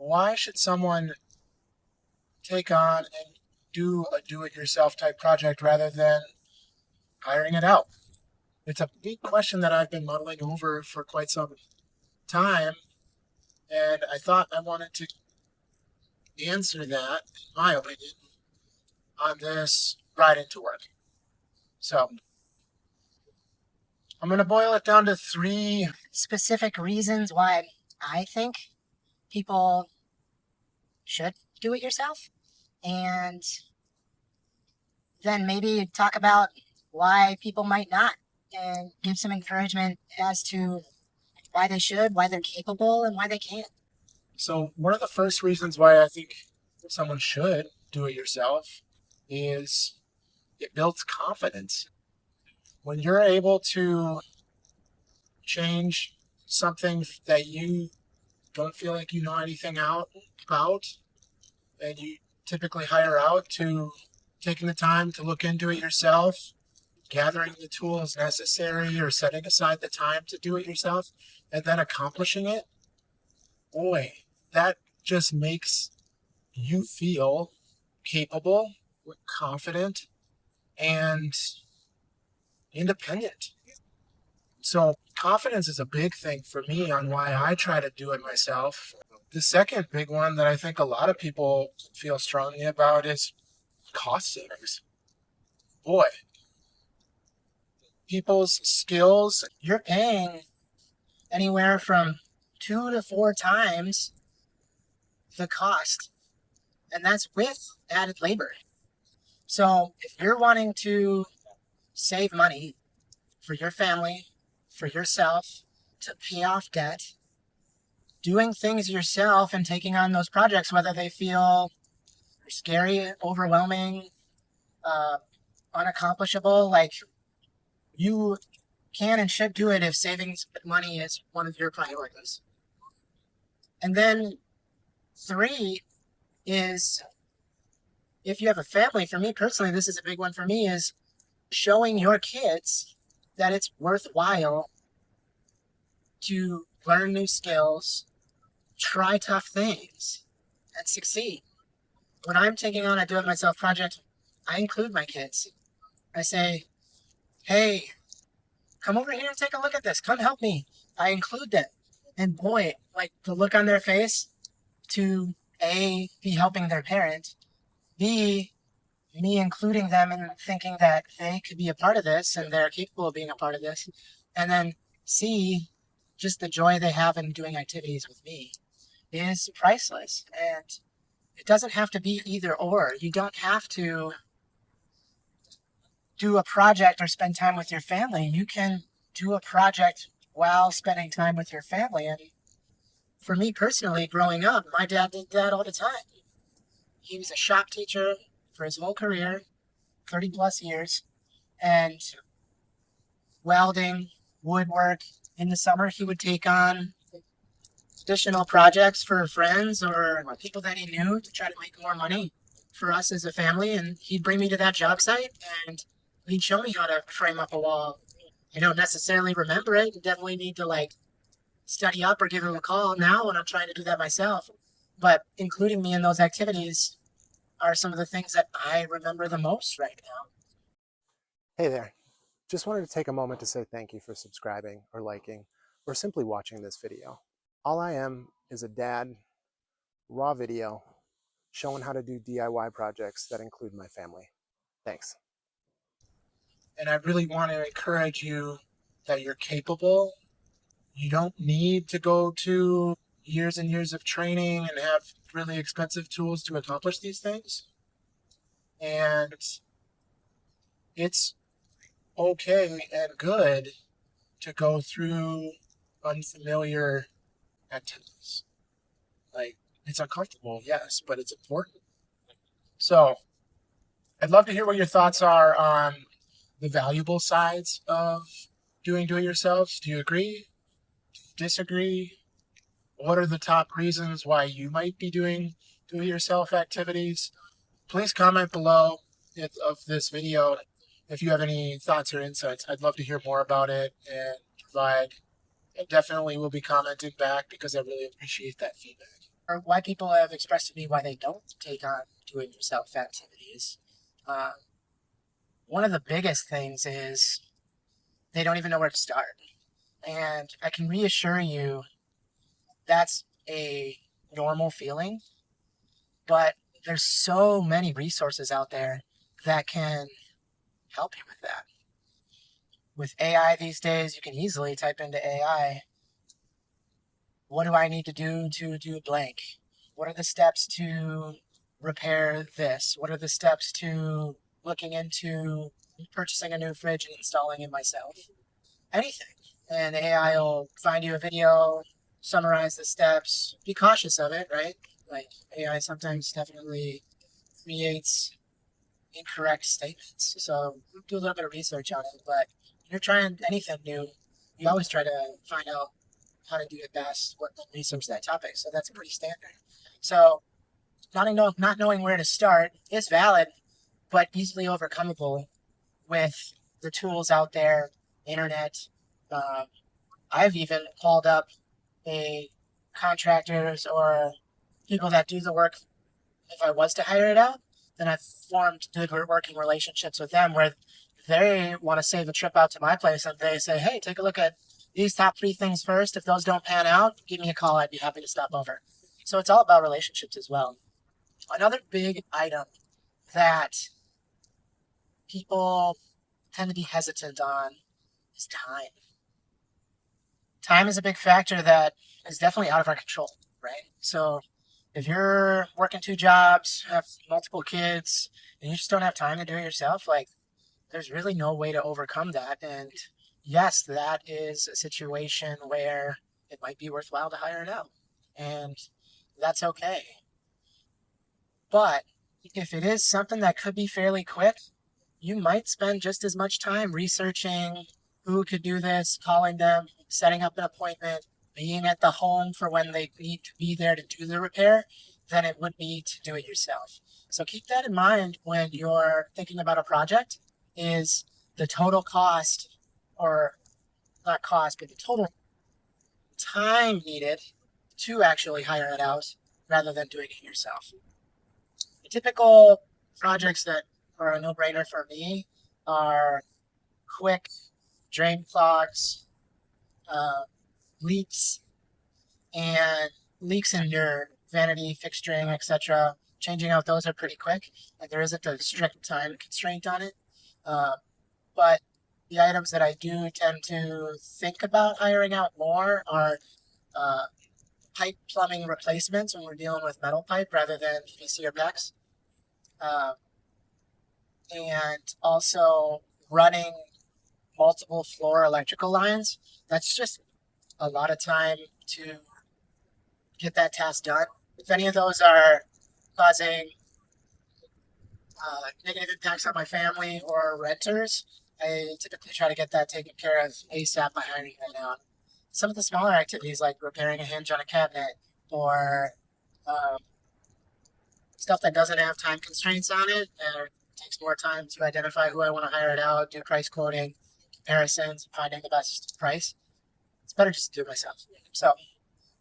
why should someone take on and do a do-it-yourself type project rather than hiring it out? It's a big question that I've been muddling over for quite some time, and I thought I wanted to answer that, in my opinion, on this ride into work. So I'm going to boil it down to 3 specific reasons why I think people should do it yourself, and then maybe talk about why people might not, and give some encouragement as to why they should, why they're capable, and why they can't. So one of the first reasons why I think someone should do it yourself is it builds confidence. When you're able to change something that you don't feel like you know anything about, and you typically hire out, to taking the time to look into it yourself, gathering the tools necessary, or setting aside the time to do it yourself, and then accomplishing it, boy, that just makes you feel capable, confident, and independent. So confidence is a big thing for me on why I try to do it myself. The second big one that I think a lot of people feel strongly about is cost savings. Boy, people's skills, you're paying anywhere from 2 to 4 times the cost, and that's with added labor. So if you're wanting to save money for your family, for yourself, to pay off debt, doing things yourself and taking on those projects, whether they feel scary, overwhelming, unaccomplishable, like, you can and should do it if savings money is one of your priorities. And then 3 is, if you have a family, for me personally, this is a big one for me, is showing your kids that it's worthwhile to learn new skills, try tough things, and succeed. When I'm taking on a do-it-myself project, I include my kids. I say, hey, come over here and take a look at this. Come help me. I include them. And boy, like, the look on their face to A, be helping their parent, B, me including them and thinking that they could be a part of this and they're capable of being a part of this, and then C, just the joy they have in doing activities with me is priceless. And it doesn't have to be either or. You don't have to do a project or spend time with your family. You can do a project while spending time with your family. And for me personally, growing up, my dad did that all the time. He was a shop teacher for his whole career, 30 plus years, and welding, woodwork. In the summer, he would take on additional projects for friends or people that he knew to try to make more money for us as a family. And he'd bring me to that job site and he'd show me how to frame up a wall. I don't necessarily remember it. You definitely need to study up or give him a call now when I'm trying to do that myself. But including me in those activities are some of the things that I remember the most right now. Hey there. Just wanted to take a moment to say thank you for subscribing or liking or simply watching this video. All I am is a dad, raw video, showing how to do DIY projects that include my family. Thanks. And I really want to encourage you that you're capable. You don't need to go to years and years of training and have really expensive tools to accomplish these things. And it's okay and good to go through unfamiliar activities. Like, it's uncomfortable, yes, but it's important. So I'd love to hear what your thoughts are on the valuable sides of doing do-it-yourselves. Do you agree? Do you disagree? What are the top reasons why you might be doing do-it-yourself activities? Please comment below of this video if you have any thoughts or insights. I'd love to hear more about it and provide. I definitely will be commenting back because I really appreciate that feedback. or why people have expressed to me why they don't take on do-it-yourself activities. Uh, One of the biggest things is they don't even know where to start. And I can reassure you that's a normal feeling, but there's so many resources out there that can help you with that. With AI these days, you can easily type into AI, what do I need to do blank? What are the steps to repair this? What are the steps to looking into purchasing a new fridge and installing it myself? Anything. And AI will find you a video, summarize the steps, be cautious of it, right? Like AI sometimes definitely creates incorrect statements. So do a little bit of research on it. But when you're trying anything new, you always try to find out how to do it best, what research that topic. So that's pretty standard. So not knowing where to start is valid, but easily overcomable with the tools out there, internet. Uh, I've even called up a contractors or people that do the work. If I was to hire it out, then I've formed good working relationships with them where they want to save a trip out to my place and they say, hey, take a look at these top 3 things first. If those don't pan out, give me a call. I'd be happy to stop over. So it's all about relationships as well. Another big item that people tend to be hesitant on is time. Time is a big factor that is definitely out of our control, right? So if you're working 2 jobs, have multiple kids, and you just don't have time to do it yourself, like there's really no way to overcome that. And yes, that is a situation where it might be worthwhile to hire it out. And that's okay. But if it is something that could be fairly quick, you might spend just as much time researching who could do this, calling them, setting up an appointment, being at the home for when they need to be there to do the repair than it would be to do it yourself. So keep that in mind when you're thinking about a project is the total cost or not cost, but the total time needed to actually hire it out rather than doing it yourself. The typical projects that are a no-brainer for me are quick drain clogs, uh, leaks, and leaks in your vanity, fixturing, etc. Changing out those are pretty quick, and there isn't a strict time constraint on it. Uh, but the items that I do tend to think about hiring out more are uh, pipe plumbing replacements when we're dealing with metal pipe rather than PVC or PEX. Uh, and also running multiple floor electrical lines. That's just a lot of time to get that task done. If any of those are causing negative impacts on my family or renters, I typically try to get that taken care of ASAP by hiring that out. Some of the smaller activities like repairing a hinge on a cabinet or um, stuff that doesn't have time constraints on it and takes more time to identify who I want to hire it out, do price quoting, comparisons, and finding the best price. It's better just to do it myself. So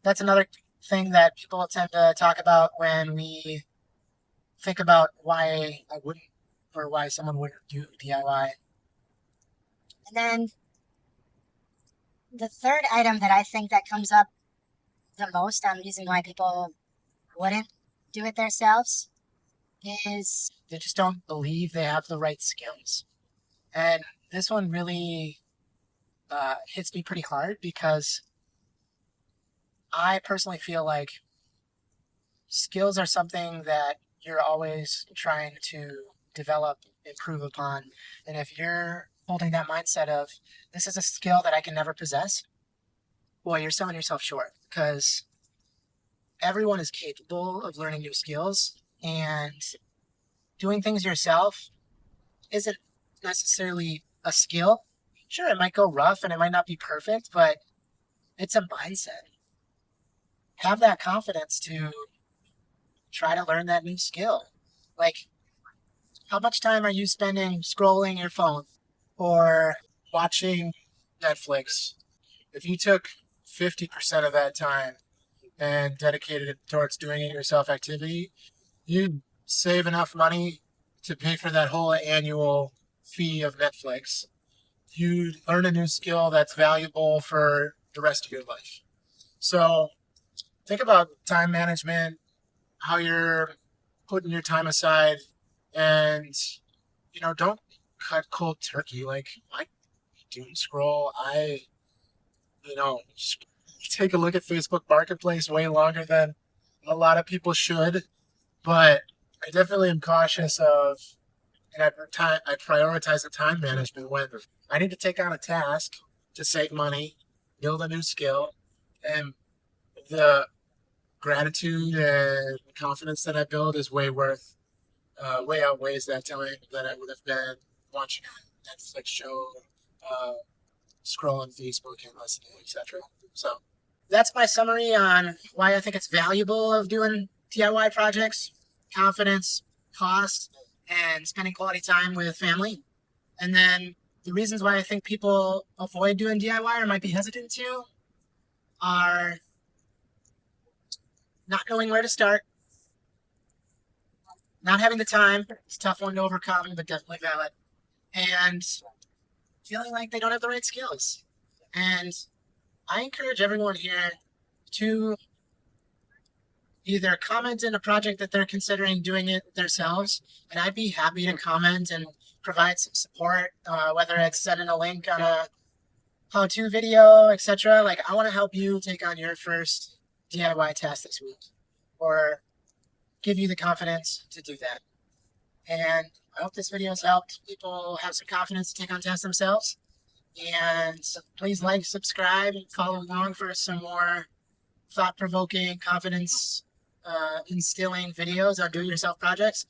that's another thing that people tend to talk about when we think about why I wouldn't or why someone wouldn't do DIY. And then the third item that I think that comes up the most on reason why people wouldn't do it themselves is They just don't believe they have the right skills. And this one really hits me pretty hard because I personally feel like skills are something that you're always trying to develop, improve upon. And if you're holding that mindset of this is a skill that I can never possess, boy, you're selling yourself short because everyone is capable of learning new skills and doing things yourself isn't necessarily a skill. Sure, it might go rough and it might not be perfect, but it's a mindset. Have that confidence to try to learn that new skill. Like, how much time are you spending scrolling your phone or watching Netflix? If you took 50% of that time and dedicated it towards doing it yourself activity, you save enough money to pay for that whole annual fee of Netflix. You learn a new skill that's valuable for the rest of your life. So think about time management, how you're putting your time aside, and don't cut cold turkey. Like I doom scroll. I you know take a look at Facebook Marketplace way longer than a lot of people should, but I definitely am cautious of, and I prioritize the time management when I need to take on a task to save money, build a new skill, and the gratitude and confidence that I build is way outweighs that time that I would have been watching a Netflix show, uh, scrolling Facebook and listening, etc. So that's my summary on why I think it's valuable of doing DIY projects: confidence, cost, and spending quality time with family. And then the reasons why I think people avoid doing DIY or might be hesitant to are not knowing where to start, not having the time. It's a tough one to overcome, but definitely valid. And feeling like they don't have the right skills. And I encourage everyone here to either comment in a project that they're considering doing it themselves, and I'd be happy to comment and provide some support, whether it's sending a link on a how-to video, etc. Like I want to help you take on your first DIY task this week, or give you the confidence to do that. And I hope this video has helped people have some confidence to take on tasks themselves. And please like, subscribe, and follow along for some more thought-provoking, confidence instilling videos on do-it-yourself projects.